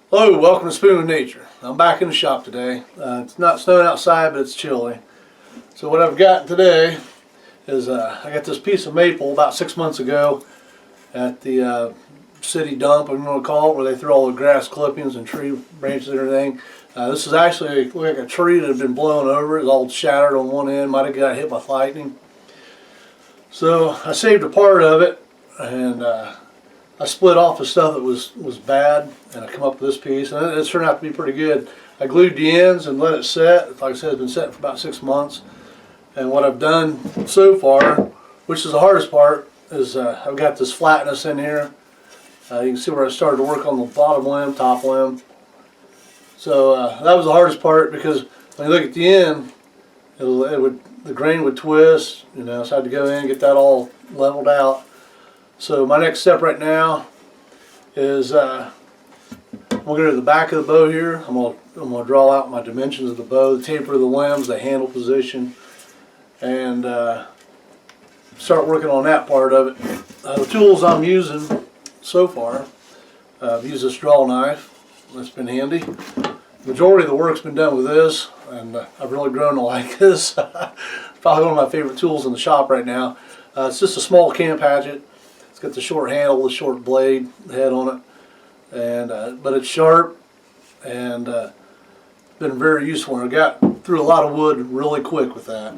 Hello, welcome to Spoon with Nature. I'm back in the shop today. It's not snowing outside, but it's chilly. So what I've got today is I got this piece of maple about 6 months ago at the city dump, I'm going to call it, where they throw all the grass clippings and tree branches and everything. This is actually like a tree that had been blown over. It was all shattered on one end, might have got hit by lightning. So I saved a part of it, and I split off the stuff that was bad, and I come up with this piece, and it turned out to be pretty good. I glued the ends and let it set. Like I said, it's been set for about 6 months. And what I've done so far, which is the hardest part, is I've got this flatness in here. You can see where I started to work on the bottom limb, top limb. So that was the hardest part, because when you look at the end, the grain would twist. So I had to go in and get that all leveled out. So my next step right now is I'm going to go to the back of the bow here. I'm going to draw out my dimensions of the bow, the taper of the limbs, the handle position, and start working on that part of it. The tools I'm using so far, I've used this draw knife. That's been handy. The majority of the work's been done with this, and I've really grown to like this. Probably one of my favorite tools in the shop right now. It's just a small camp hatchet. It's got the short handle, the short blade head on it, and but it's sharp and been very useful. And I got through a lot of wood really quick with that.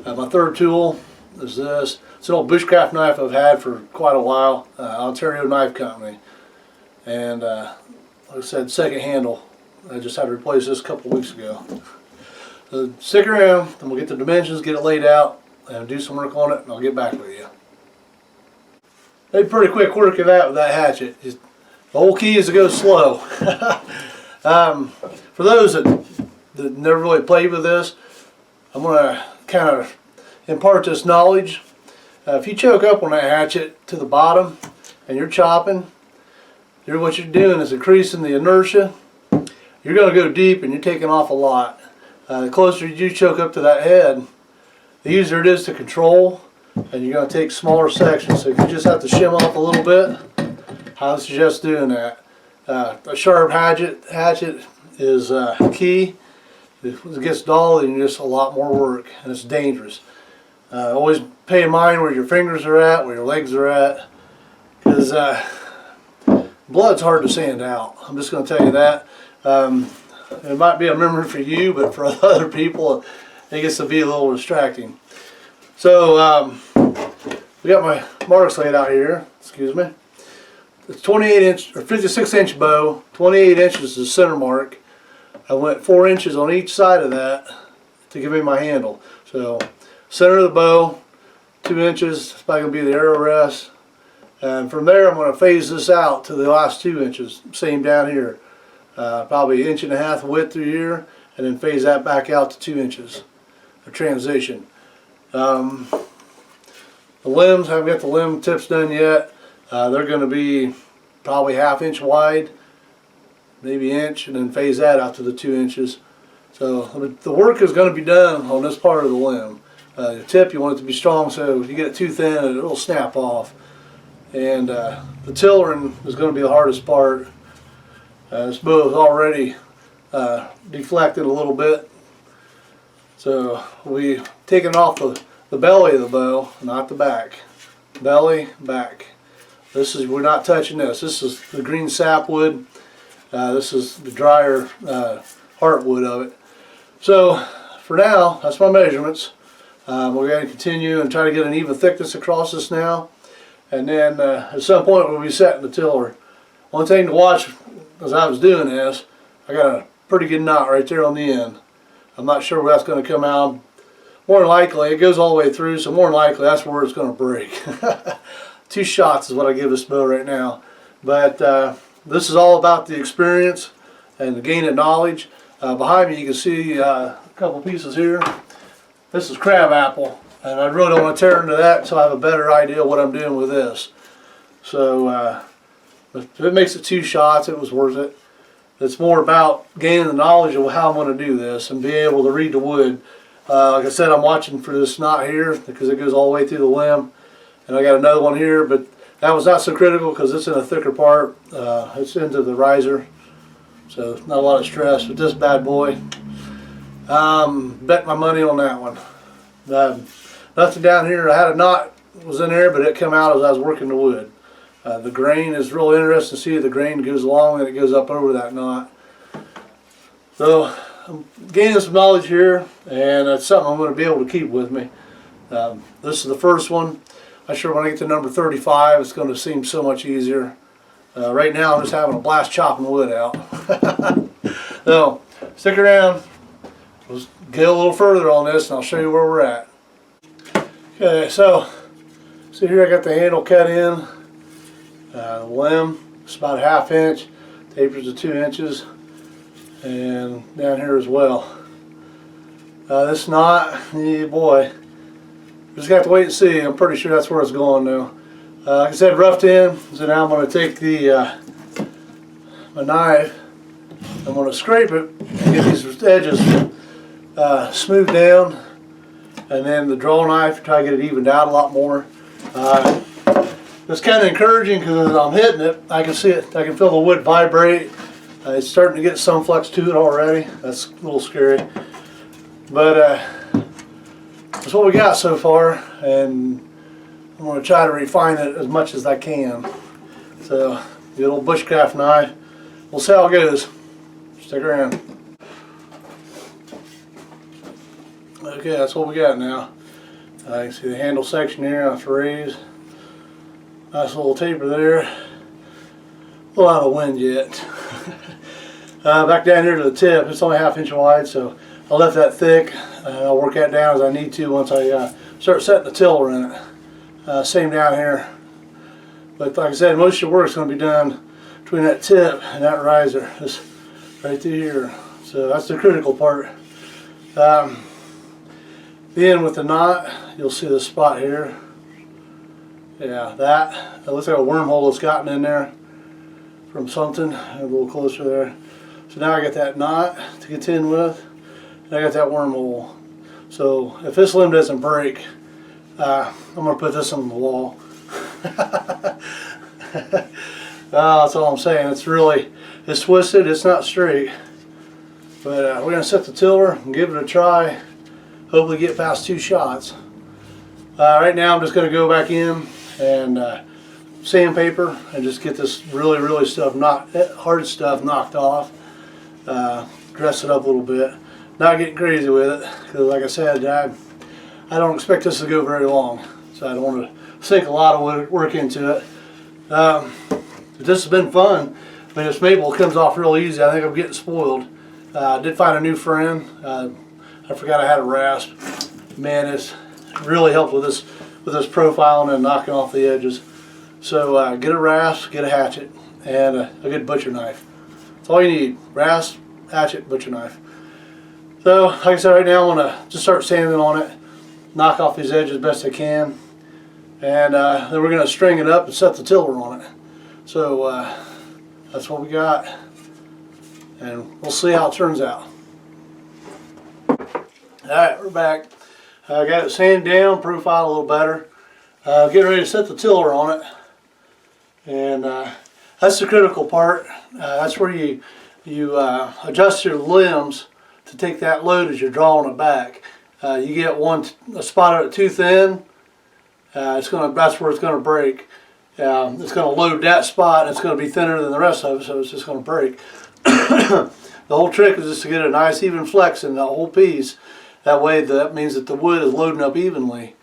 My third tool is this. It's an old bushcraft knife I've had for quite a while, Ontario Knife Company, and like I said, second handle. I just had to replace this a couple of weeks ago. So stick around, and we'll get the dimensions, get it laid out, and do some work on it, and I'll get back with you. Made pretty quick work of that with that hatchet. The whole key is to go slow. For those that never really played with this, I'm going to kind of impart this knowledge. If you choke up on that hatchet to the bottom and you're chopping, what you're doing is increasing the inertia. You're going to go deep and you're taking off a lot. The closer you choke up to that head, the easier it is to control. And you're going to take smaller sections, so if you just have to shim off a little bit, I would suggest doing that. A sharp hatchet is key. If it gets dull, then it's a lot more work, and it's dangerous. Always pay in mind where your fingers are at, where your legs are at, because blood's hard to sand out. I'm just going to tell you that. It might be a memory for you, but for other people, it gets to be a little distracting. So we got my marks laid out here. Excuse me. It's 28-inch or 56-inch bow. 28 inches is the center mark. I went 4 inches on each side of that to give me my handle. So center of the bow, 2 inches. It's probably going to be the arrow rest. And from there, I'm going to phase this out to the last 2 inches. Same down here. Probably 1.5 inches width through here, and then phase that back out to 2 inches. A transition. The limbs, I haven't got the limb tips done yet. They're going to be probably 1/2 inch wide, maybe inch, and then phase that out to the 2 inches. So the work is going to be done on this part of the limb. The tip, you want it to be strong, so if you get it too thin, it'll snap off. And the tillering is going to be the hardest part. This bow is already deflected a little bit. So we've taken off the belly of the bow, not the back. Belly, back. We're not touching this. This is the green sapwood. This is the drier heartwood of it. So for now, that's my measurements. We're going to continue and try to get an even thickness across this now. And then at some point we'll be setting the tiller. One thing to watch as I was doing this, I got a pretty good knot right there on the end. I'm not sure where that's going to come out. More than likely, it goes all the way through, so more than likely that's where it's going to break. 2 shots is what I give this bow right now. But this is all about the experience and the gain of knowledge. Behind me you can see a couple pieces here. This is crab apple, and I really don't want to tear into that until I have a better idea of what I'm doing with this. So if it makes it 2 shots, it was worth it. It's more about gaining the knowledge of how I'm going to do this and being able to read the wood. Like I said, I'm watching for this knot here because it goes all the way through the limb. And I got another one here, but that was not so critical because it's in a thicker part. It's into the riser. so not a lot of stress with this bad boy. Bet my money on that one. Nothing down here. I had a knot was in there, but it came out as I was working the wood. The grain is real interesting to see. The grain goes along and it goes up over that knot. So I'm gaining some knowledge here, and it's something I'm going to be able to keep with me. This is the first one. I'm sure when I get to number 35, it's going to seem so much easier. Right now, I'm just having a blast chopping wood out. So stick around. We'll get a little further on this, and I'll show you where we're at. Okay, so see here, I got the handle cut in. The limb is about a 1/2 inch. Tapers to 2 inches, and down here as well. This knot, yeah, boy. Just got to wait and see. I'm pretty sure that's where it's going now. Like I said, roughed in. So now I'm going to take the my knife. I'm going to scrape it and get these edges smoothed down, and then the draw knife, try to get it evened out a lot more. It's kind of encouraging because as I'm hitting it, I can see it. I can feel the wood vibrate. It's starting to get some flex to it already. That's a little scary, but that's what we got so far, and I'm going to try to refine it as much as I can. So, the old bushcraft knife. We'll see how it goes. Stick around. Okay, that's what we got now. You can see the handle section here. It's raised. Nice little taper there. A little out of wind yet. Back down here to the tip. It's only 1/2 inch wide, so I left that thick. I'll work that down as I need to once I start setting the tiller in it. Same down here. But like I said, most of your work is going to be done between that tip and that riser. Just right through here. So that's the critical part. Then with the knot, you'll see the spot here. Yeah, that looks like a wormhole that's gotten in there from something. A little closer there. So now I got that knot to contend with, and I got that wormhole. So if this limb doesn't break, I'm going to put this on the wall. That's all I'm saying. It's twisted, it's not straight. But we're going to set the tiller and give it a try. Hopefully get past 2 shots. Right now I'm just going to go back in and sandpaper and just get this really hard stuff knocked off. Dress it up a little bit. Not getting crazy with it, because like I said, I don't expect this to go very long, so I don't want to sink a lot of work into it. This has been fun. I mean, this maple comes off real easy. I think I'm getting spoiled. I did find a new friend. I forgot I had a rasp. Man, it's really helped with this profiling and knocking off the edges. So get a rasp, get a hatchet, and a good butcher knife. That's all you need: rasp, hatchet, butcher knife. So, like I said, right now I'm going to just start sanding on it, knock off these edges best I can, and then we're going to string it up and set the tiller on it. So that's what we got, and we'll see how it turns out. Alright, we're back. I got it sanded down, profiled a little better. Getting ready to set the tiller on it, and that's the critical part. That's where you adjust your limbs to take that load as you're drawing it back. You get a spot of it too thin, that's where it's going to break. It's going to load that spot, and it's going to be thinner than the rest of it, so it's just going to break. The whole trick is just to get a nice even flex in the whole piece. That way, that means that the wood is loading up evenly.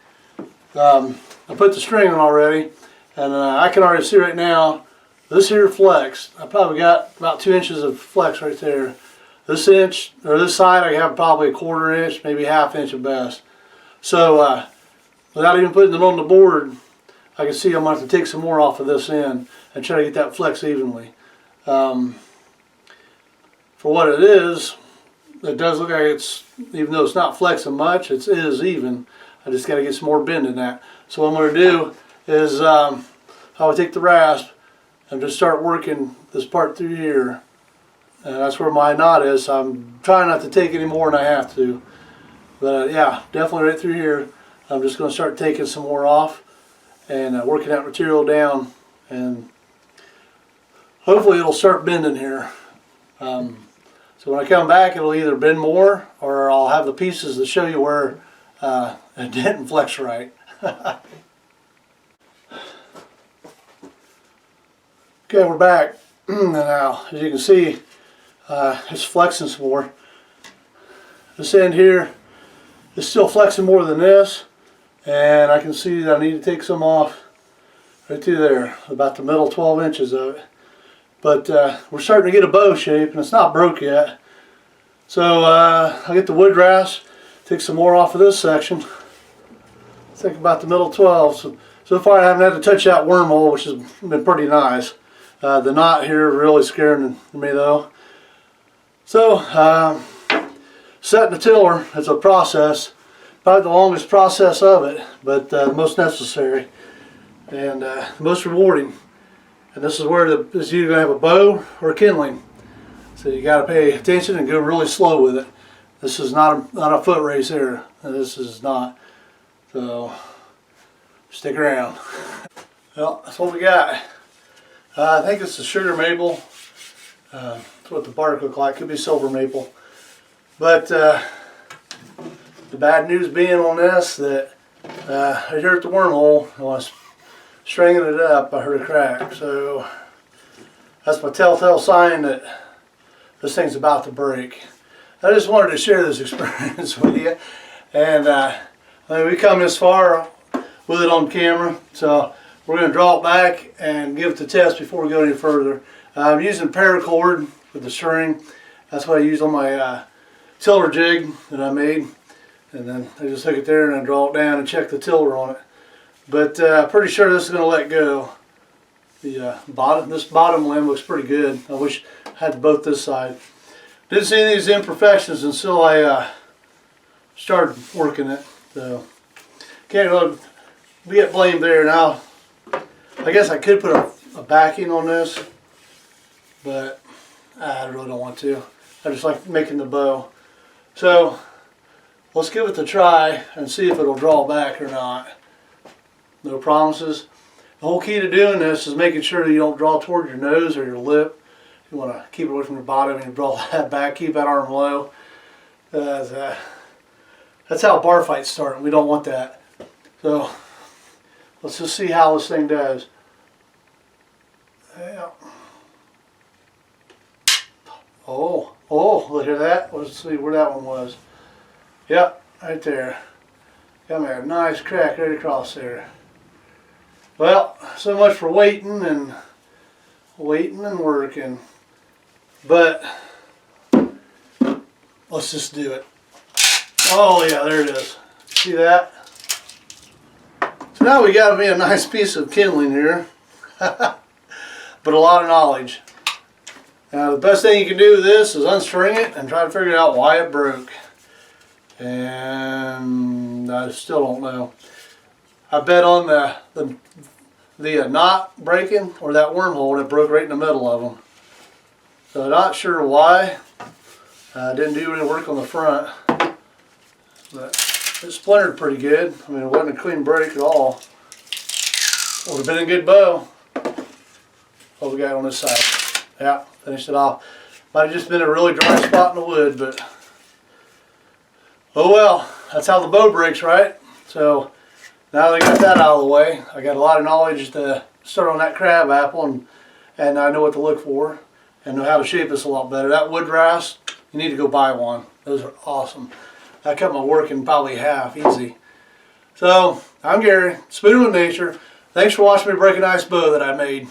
I put the string on already, and I can already see right now this here flex. I probably got about 2 inches of flex right there. This inch, or this side, I have probably a 1/4 inch, maybe 1/2 inch at best. So without even putting it on the board, I can see I'm going to have to take some more off of this end and try to get that flex evenly. For what it is, it does look like it's, even though it's not flexing much, it is even. I just got to get some more bend in that. So what I'm going to do is I would take the rasp and just start working this part through here. And that's where my knot is. So I'm trying not to take any more than I have to. But yeah, definitely right through here. I'm just going to start taking some more off and working that material down. And hopefully it'll start bending here. So when I come back, it'll either bend more, or I'll have the pieces to show you where it didn't flex right. Okay, we're back. Now, as you can see, it's flexing some more. This end here is still flexing more than this, and I can see that I need to take some off right through there, about the middle 12 inches of it. But we're starting to get a bow shape, and it's not broke yet. So I'll get the wood rasp, take some more off of this section. I think about the middle 12. So far I haven't had to touch that wormhole, which has been pretty nice. The knot here really scaring me though. So setting the tiller is a process, probably the longest process of it, but the most necessary and the most rewarding. And this is where this you're going to have a bow or a kindling. So you got to pay attention and go really slow with it. This is not a foot race here. This is not. So stick around. Well, that's what we got. I think it's a sugar maple. That's what the bark look like. Could be silver maple. But the bad news being on this that I heard the wormhole. When I was stringing it up, I heard a crack. So that's my telltale sign that this thing's about to break. I just wanted to share this experience with you. And I mean, we come this far with it on camera. So we're going to draw it back and give it the test before we go any further. I'm using paracord with the string. That's what I use on my tiller jig that I made. And then I just hook it there and I draw it down and check the tiller on it. But pretty sure this is going to let go. This bottom limb looks pretty good. I wish I had both this side. Didn't see any of these imperfections until I started working it. So can't really get blamed there. Now I guess I could put a backing on this, but I really don't want to. I just like making the bow. So let's give it a try and see if it'll draw back or not. No promises. The whole key to doing this is making sure that you don't draw toward your nose or your lip. You want to keep it away from your bottom and draw that back. Keep that arm low. That's how bar fights start, and we don't want that. So let's just see how this thing does. Yeah. Oh, look at that. Let's see where that one was. Yep, right there. Got me a nice crack right across there. Well, so much for waiting and working. But let's just do it. Oh yeah, there it is. See that? So now we got to be a nice piece of kindling here. But a lot of knowledge. Now the best thing you can do with this is unstring it and try to figure out why it broke. And I still don't know. I bet on the knot breaking or that wormhole that broke right in the middle of them. So I'm not sure why. I didn't do any work on the front, but it splintered pretty good. I mean, it wasn't a clean break at all. Would have been a good bow. What we got on this side? Yeah, finished it off. Might have just been a really dry spot in the wood, but oh well. That's how the bow breaks, right? So now that I got that out of the way, I got a lot of knowledge to start on that crab apple, and I know what to look for and know how to shape this a lot better. That wood rasp, you need to go buy one. Those are awesome. I cut my work in probably half, easy. So I'm Gary, Spooning with Nature. Thanks for watching me break a nice bow that I made.